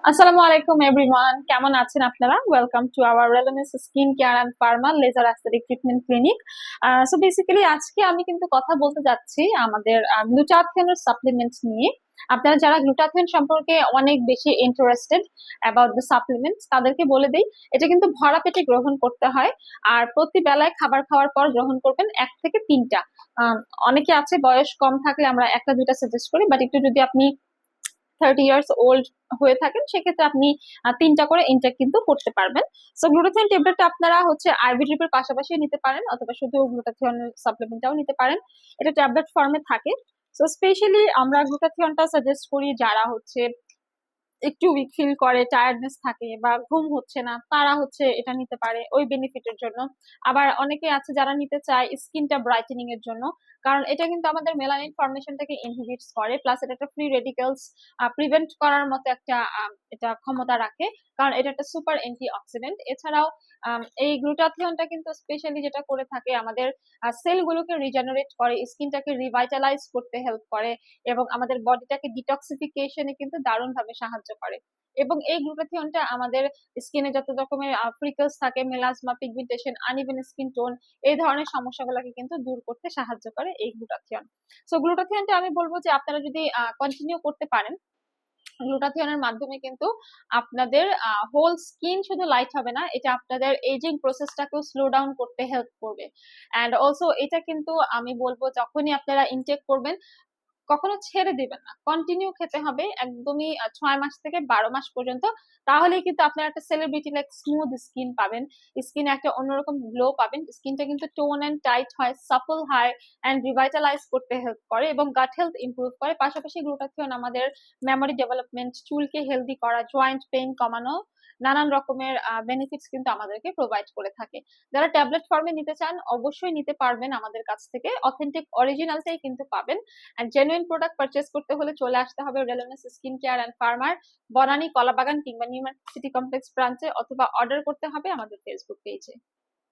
আসসালামু আলাইকুম এভরিওয়ান, কেমন আছেন আপনারা? Welcome to our wellness skin care and pharma laser aesthetic treatment clinic. So basically আজকে আমি কিন্তু কথা বলতে যাচ্ছি আমাদের গ্লুটাথিয়নের সাপ্লিমেন্ট নিয়ে। আপনারা যারা গ্লুটাথিয়ন সম্পর্কে অনেক বেশি ইন্টারেস্টেড অ্যাবাউট দ্য সাপ্লিমেন্টস, তাদেরকে বলে দেই এটা কিন্তু ভরা পেটে গ্রহণ করতে হয়। আর প্রতি বেলায় খাবার খাওয়ার পর গ্রহণ করবেন 1 থেকে 3টা। আহ, অনেকে আছে বয়স কম থাকলে আমরা 1টা 2টা সাজেস্ট করি, বাট একটু যদি আপনি 30 ইয়ার্স ওল্ড হয়ে থাকেন সেক্ষেত্রে আপনি 3টা করে ইনটেক কিন্তু করতে পারবেন। সো গ্লুটাথিয়ন ট্যাবলেটটা আপনারা হচ্ছে আইভি ড্রিপের পাশাপাশি নিতে পারেন, অথবা শুধু গ্লুটাথিয়ন সাপ্লিমেন্টটাও নিতে পারেন। এটা ট্যাবলেট ফর্মে থাকে। সো স্পেশালি আমরা গ্লুটাথিয়নটা সাজেস্ট করি যারা হচ্ছে একটু উইক ফিল করে, টায়ার্ডনেস থাকে বা ঘুম হচ্ছে না, তারা হচ্ছে এটা নিতে পারে ওই বেনিফিটের জন্য। আবার অনেকে আছে যারা নিতে চায় স্কিনটা ব্রাইটেনিং এর জন্য, কারণ এটা কিন্তু আমাদের মেলানিন ফর্মেশনটাকে ইনহিবিটস করে, প্লাস এটা একটা ফ্রি রেডিক্যালস প্রিভেন্ট করার মতো একটা এটা ক্ষমতা রাখে, কারণ এটা একটা সুপার অ্যান্টি অক্সিডেন্ট। এছাড়াও এই গ্লুটাথিয়নটা কিন্তু স্পেশালি যেটা করে থাকে আমাদের সেলগুলোকে রিজেনারেট করে, স্কিনটাকে রিভাইটালাইজ করতে হেল্প করে, এবং আমাদের বডিটাকে ডিটক্সিফিকেশনে কিন্তু দারুণভাবে সাহায্য করে। এবং এই গ্লুটাথিয়নটা আমাদের স্কিনে যত রকমের ফ্রিকলস থাকে, melasma, pigmentation, uneven skin tone, এই ধরনের সমস্যাগুলোকে কিন্তু দূর করতে সাহায্য করে এই গ্লুটাথিয়ন। সো গ্লুটাথিয়নটা আমি বলবো যে আপনারা যদি কন্টিনিউ করতে পারেন, গ্লুটাথিয়নের মাধ্যমে কিন্তু আপনাদের হোল স্কিন শুধু লাইট হবে না, এটা আপনাদের এজিং প্রসেসটাকেও স্লো ডাউন করতে হেল্প করবে। অ্যান্ড অলসো এটা কিন্তু আমি বলবো যখনই আপনারা ইনটেক করবেন কখনো ছেড়ে দিবেন না, কন্টিনিউ খেতে হবে একদমই 6 মাস থেকে 12 মাস পর্যন্ত। তাহলেই কিন্তু আপনার একটা সেলিব্রিটি লাইক স্মুথ স্কিন পাবেন, স্কিনে একটা অন্যরকম গ্লো পাবেন, স্কিনটা কিন্তু টোন এন্ড টাইট হয়, সাপল হয়, এন্ড রিভাইটালাইজ করতে হেল্প করে এবং গাট হেলথ ইমপ্রুভ করে। পাশাপাশি গ্লুটাথিয়ন আমাদের মেমোরি ডেভেলপমেন্ট, চুলকে হেলদি করা, জয়েন্ট পেইন কমানো, নানান রকমের বেনিফিটস কিন্তু আমাদেরকে প্রোভাইড করে থাকে। যারা ট্যাবলেট ফর্মে নিতে চান অবশ্যই নিতে পারবেন আমাদের কাছ থেকে, অথেন্টিক অরিজিনালটাই কিন্তু পাবেন। এন্ড জেনুইন প্রোডাক্ট পারচেস করতে হলে চলে আসতে হবে রেলেভেন্স স্কিন কেয়ার অ্যান্ড ফার্মার, বনানী, কলাবাগান কিংবা নিউ মার্কেট সিটি কমপ্লেক্স ব্রাঞ্চে, অথবা অর্ডার করতে হবে আমাদের ফেসবুক পেজে।